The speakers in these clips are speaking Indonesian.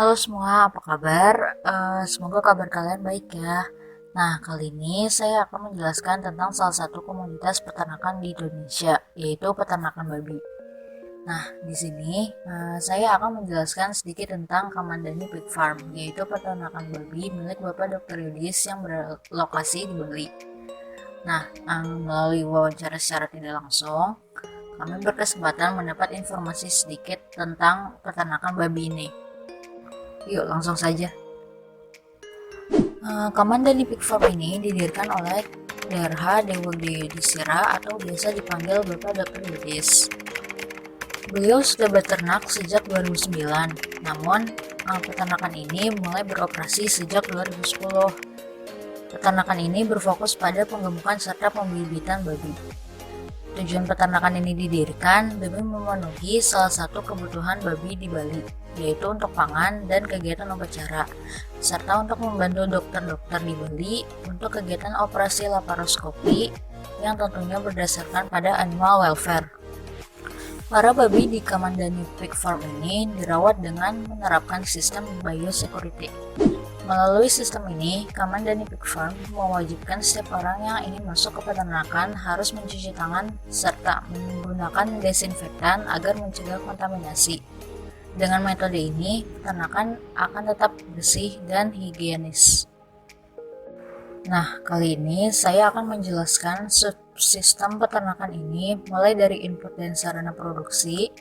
Halo semua, apa kabar? Semoga kabar kalian baik ya. Nah, kali ini saya akan menjelaskan tentang salah satu komunitas peternakan di Indonesia, yaitu peternakan babi. Nah, di sini saya akan menjelaskan sedikit tentang Kamandani Pig Farm, yaitu peternakan babi milik Bapak Dr. Yudis yang berlokasi di Bali. Nah, melalui wawancara secara tidak langsung, kami berkesempatan mendapat informasi sedikit tentang peternakan babi ini. Yuk, langsung saja. Kamandani Pig Farm ini didirikan oleh Darha Dewardayodisira atau biasa dipanggil Bapak Dr. Yudis. Beliau sudah beternak sejak 2009, namun peternakan ini mulai beroperasi sejak 2010. Peternakan ini berfokus pada penggemukan serta pembibitan babi. Tujuan peternakan ini didirikan demi memenuhi salah satu kebutuhan babi di Bali, yaitu untuk pangan dan kegiatan upacara, serta untuk membantu dokter-dokter di Bali untuk kegiatan operasi laparoskopi yang tentunya berdasarkan pada animal welfare. Para babi di Kamandani Pig Farm ini dirawat dengan menerapkan sistem biosecurity. Melalui sistem ini, Kamandani Pig Farm mewajibkan setiap orang yang ingin masuk ke peternakan harus mencuci tangan serta menggunakan desinfektan agar mencegah kontaminasi. Dengan metode ini, peternakan akan tetap bersih dan higienis. Nah, kali ini saya akan menjelaskan subsistem peternakan ini mulai dari input dan sarana produksi,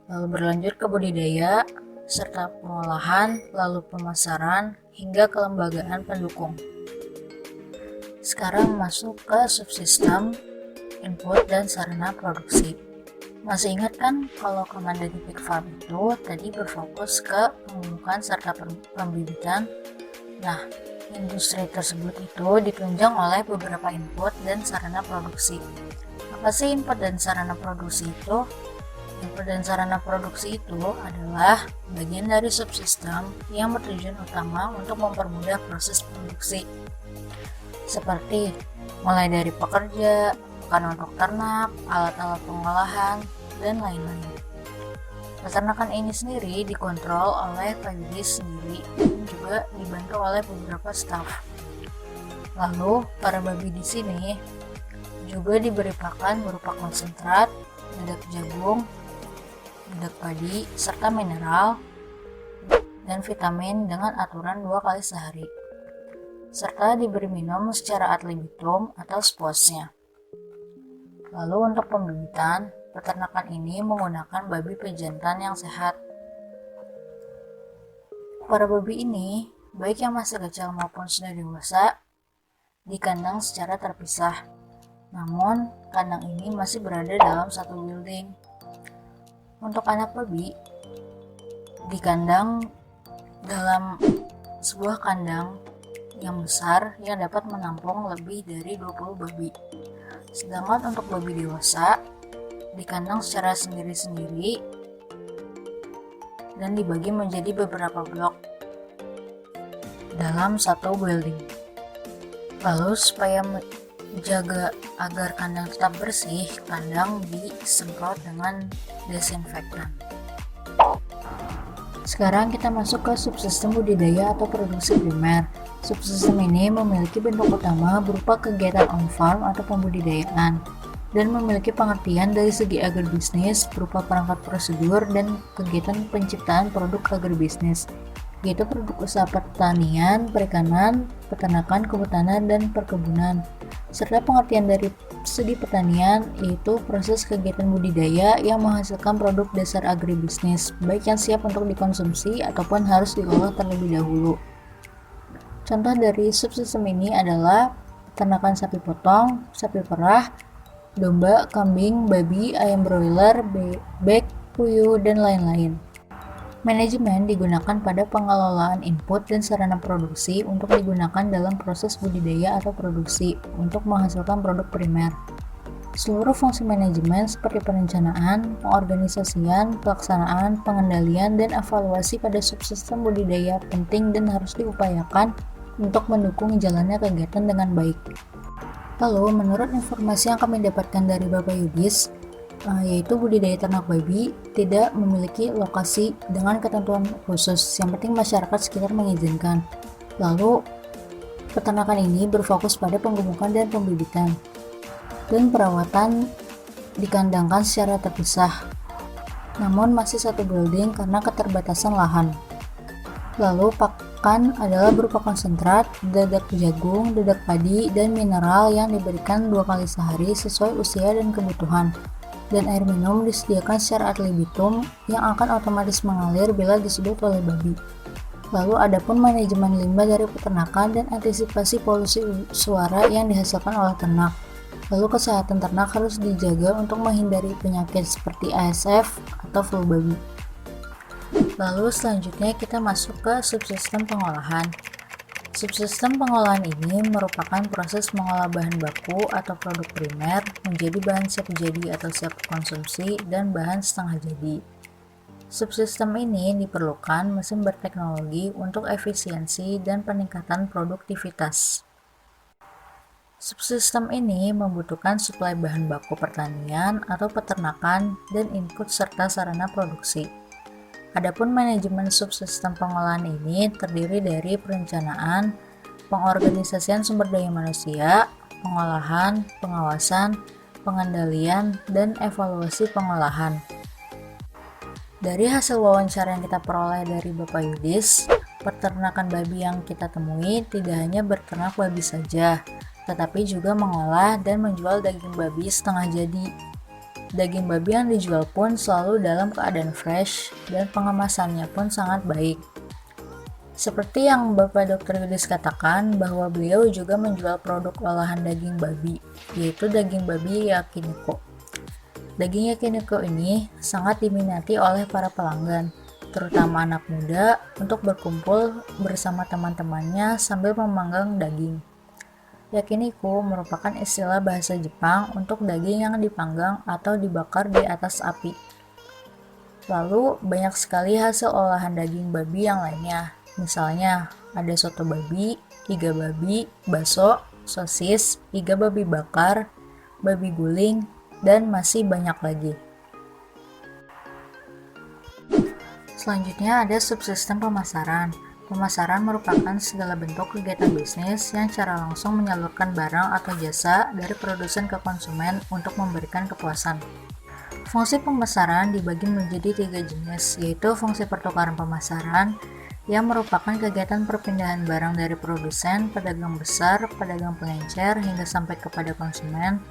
lalu berlanjut ke budidaya, serta pengolahan, lalu pemasaran, hingga kelembagaan pendukung. Sekarang masuk ke subsistem, input, dan sarana produksi. Masih ingat kan kalau Kamandani Pig Farm itu tadi berfokus ke pengemukan serta pembibitan? Nah, industri tersebut itu ditunjang oleh beberapa input dan sarana produksi. Apa sih input dan sarana produksi itu? Input dan sarana produksi itu adalah bagian dari subsistem yang bertujuan utama untuk mempermudah proses produksi, seperti mulai dari pekerja, pakan untuk ternak, alat-alat pengolahan, dan lain-lain. Peternakan ini sendiri dikontrol oleh Pak Yudis sendiri dan juga dibantu oleh beberapa staf. Lalu, para babi di sini juga diberi pakan berupa konsentrat, dedak jagung, dedak padi, serta mineral dan vitamin dengan aturan 2 kali sehari, serta diberi minum secara ad libitum atau sepuasnya. Lalu untuk pembibitan, peternakan ini menggunakan babi pejantan yang sehat. Para babi ini, baik yang masih kecil maupun sudah dewasa, dikandang secara terpisah. Namun, kandang ini masih berada dalam satu building. Untuk anak babi, dikandang dalam sebuah kandang yang besar yang dapat menampung lebih dari 20 babi. Sedangkan untuk babi dewasa, dikandang secara sendiri-sendiri dan dibagi menjadi beberapa blok dalam satu building. Lalu supaya menjaga agar kandang tetap bersih, kandang disemprot dengan desinfektan. Sekarang kita masuk ke subsistem budidaya atau produksi primer. Subsistem ini memiliki bentuk utama berupa kegiatan on-farm atau pembudidayaan dan memiliki pengertian dari segi agribisnis berupa perangkat prosedur dan kegiatan penciptaan produk agribisnis, yaitu produk usaha pertanian, perikanan, peternakan, kehutanan, dan perkebunan, serta pengertian dari segi pertanian, yaitu proses kegiatan budidaya yang menghasilkan produk dasar agribisnis, baik yang siap untuk dikonsumsi ataupun harus diolah terlebih dahulu. Contoh dari subsistem ini adalah peternakan sapi potong, sapi perah, domba, kambing, babi, ayam broiler, bebek, puyuh, dan lain-lain. Manajemen digunakan pada pengelolaan input dan sarana produksi untuk digunakan dalam proses budidaya atau produksi untuk menghasilkan produk primer. Seluruh fungsi manajemen seperti perencanaan, pengorganisasian, pelaksanaan, pengendalian, dan evaluasi pada subsistem budidaya penting dan harus diupayakan untuk mendukung jalannya kegiatan dengan baik. Lalu, menurut informasi yang kami dapatkan dari Bapak Yudis, yaitu budidaya ternak babi tidak memiliki lokasi dengan ketentuan khusus, yang penting masyarakat sekitar mengizinkan. Lalu, peternakan ini berfokus pada penggemukan dan pembibitan, dan perawatan dikandangkan secara terpisah, namun masih satu building karena keterbatasan lahan. Lalu pakan adalah berupa konsentrat, dadak jagung, dadak padi, dan mineral yang diberikan 2 kali sehari sesuai usia dan kebutuhan. Dan air minum disediakan secara ad libitum yang akan otomatis mengalir bila disedot oleh babi. Lalu adapun manajemen limbah dari peternakan dan antisipasi polusi suara yang dihasilkan oleh ternak. Lalu kesehatan ternak harus dijaga untuk menghindari penyakit seperti ASF atau flu babi. Lalu selanjutnya kita masuk ke subsistem pengolahan. Subsistem pengolahan ini merupakan proses mengolah bahan baku atau produk primer menjadi bahan siap jadi atau siap konsumsi dan bahan setengah jadi. Subsistem ini diperlukan mesin berteknologi untuk efisiensi dan peningkatan produktivitas. Subsistem ini membutuhkan suplai bahan baku pertanian atau peternakan dan input serta sarana produksi. Adapun manajemen subsistem pengolahan ini terdiri dari perencanaan, pengorganisasian sumber daya manusia, pengolahan, pengawasan, pengendalian, dan evaluasi pengolahan. Dari hasil wawancara yang kita peroleh dari Bapak Yudis, peternakan babi yang kita temui tidak hanya berternak babi saja, tetapi juga mengolah dan menjual daging babi setengah jadi. Daging babi yang dijual pun selalu dalam keadaan fresh dan pengemasannya pun sangat baik. Seperti yang Bapak Dr. Yudis katakan bahwa beliau juga menjual produk olahan daging babi, yaitu daging babi Yakiniko. Daging Yakiniko ini sangat diminati oleh para pelanggan, terutama anak muda, untuk berkumpul bersama teman-temannya sambil memanggang daging. Yakiniko merupakan istilah bahasa Jepang untuk daging yang dipanggang atau dibakar di atas api. Lalu, banyak sekali hasil olahan daging babi yang lainnya. Misalnya, ada soto babi, iga babi, bakso, sosis, iga babi bakar, babi guling, dan masih banyak lagi. Selanjutnya ada subsistem pemasaran. Pemasaran merupakan segala bentuk kegiatan bisnis yang secara langsung menyalurkan barang atau jasa dari produsen ke konsumen untuk memberikan kepuasan. Fungsi pemasaran dibagi menjadi 3 jenis, yaitu fungsi pertukaran pemasaran, yang merupakan kegiatan perpindahan barang dari produsen, pedagang besar, pedagang pengencer, hingga sampai kepada konsumen.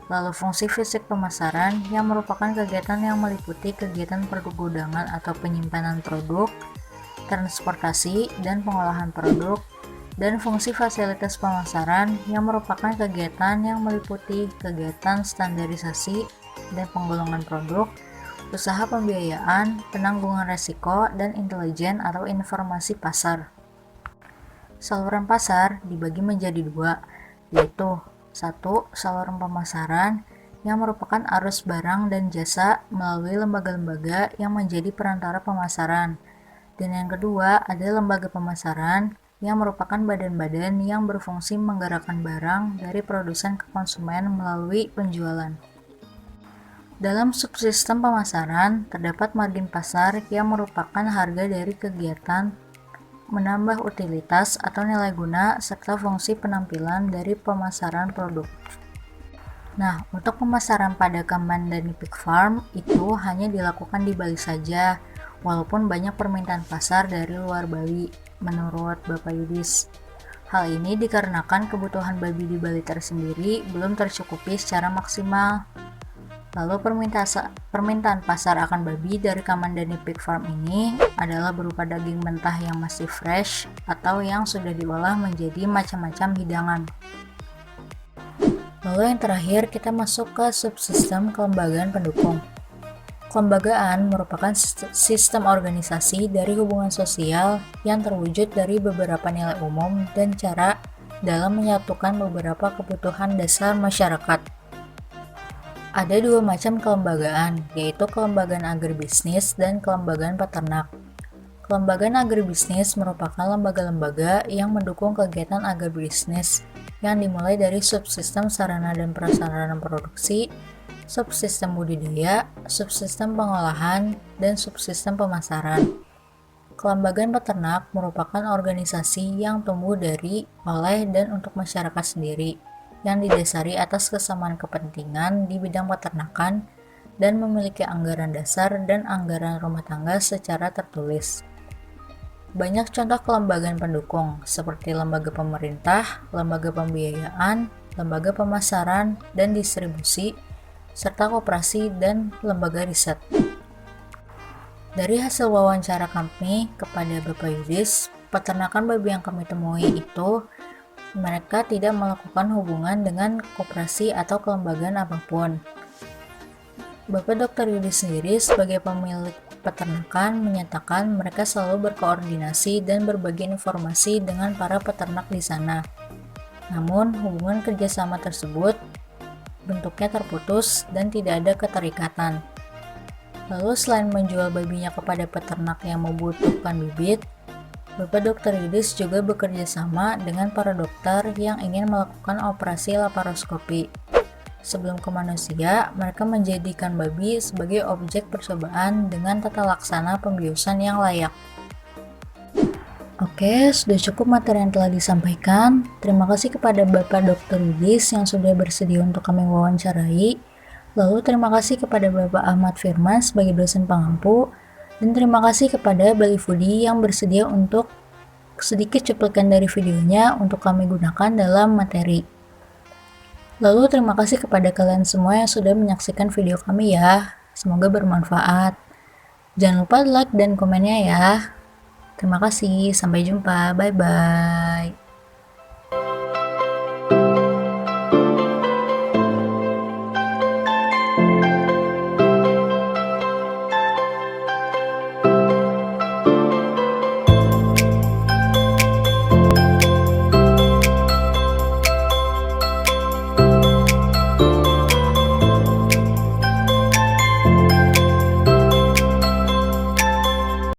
Lalu fungsi fisik pemasaran, yang merupakan kegiatan yang meliputi kegiatan pergudangan atau penyimpanan produk, transportasi, dan pengolahan produk, dan fungsi fasilitas pemasaran yang merupakan kegiatan yang meliputi kegiatan standarisasi dan penggolongan produk, usaha pembiayaan, penangguhan resiko, dan intelijen atau informasi pasar. Saluran pasar dibagi menjadi 2, yaitu 1. Saluran pemasaran yang merupakan arus barang dan jasa melalui lembaga-lembaga yang menjadi perantara pemasaran. Dan yang kedua, ada lembaga pemasaran yang merupakan badan-badan yang berfungsi menggerakkan barang dari produsen ke konsumen melalui penjualan. Dalam subsistem pemasaran, terdapat margin pasar yang merupakan harga dari kegiatan menambah utilitas atau nilai guna serta fungsi penampilan dari pemasaran produk. Nah, untuk pemasaran pada Kaman dan Pig Farm itu hanya dilakukan di Bali saja, walaupun banyak permintaan pasar dari luar Bali, menurut Bapak Yudis. Hal ini dikarenakan kebutuhan babi di Bali tersendiri belum tercukupi secara maksimal. Lalu permintaan pasar akan babi dari Kamandani Pig Farm ini adalah berupa daging mentah yang masih fresh atau yang sudah diolah menjadi macam-macam hidangan. Lalu yang terakhir kita masuk ke subsistem kelembagaan pendukung. Kelembagaan merupakan sistem organisasi dari hubungan sosial yang terwujud dari beberapa nilai umum dan cara dalam menyatukan beberapa kebutuhan dasar masyarakat. Ada 2 macam kelembagaan, yaitu kelembagaan agribisnis dan kelembagaan peternak. Kelembagaan agribisnis merupakan lembaga-lembaga yang mendukung kegiatan agribisnis yang dimulai dari subsistem sarana dan prasarana produksi, subsistem budidaya, subsistem pengolahan, dan subsistem pemasaran. Kelembagaan peternak merupakan organisasi yang tumbuh dari, oleh, dan untuk masyarakat sendiri, yang didasari atas kesamaan kepentingan di bidang peternakan dan memiliki anggaran dasar dan anggaran rumah tangga secara tertulis. Banyak contoh kelembagaan pendukung, seperti lembaga pemerintah, lembaga pembiayaan, lembaga pemasaran dan distribusi, serta koperasi dan lembaga riset. Dari hasil wawancara kami kepada Bapak Yudis, peternakan babi yang kami temui itu, mereka tidak melakukan hubungan dengan koperasi atau kelembagaan apapun. Bapak Dr. Yudis sendiri sebagai pemilik peternakan menyatakan mereka selalu berkoordinasi dan berbagi informasi dengan para peternak di sana. Namun, hubungan kerjasama tersebut bentuknya terputus dan tidak ada keterikatan. Lalu selain menjual babinya kepada peternak yang membutuhkan bibit, Bapak Dr. Yudis juga bekerja sama dengan para dokter yang ingin melakukan operasi laparoskopi. Sebelum ke manusia, mereka menjadikan babi sebagai objek percobaan dengan tata laksana pembiusan yang layak. Oke, sudah cukup materi yang telah disampaikan. Terima kasih kepada Bapak Dr. Yudis yang sudah bersedia untuk kami wawancarai. Lalu terima kasih kepada Bapak Ahmad Firman sebagai dosen pengampu. Dan terima kasih kepada Bali Foodie yang bersedia untuk sedikit cuplikan dari videonya untuk kami gunakan dalam materi. Lalu terima kasih kepada kalian semua yang sudah menyaksikan video kami ya. Semoga bermanfaat. Jangan lupa like dan komennya ya. Terima kasih, sampai jumpa, bye-bye.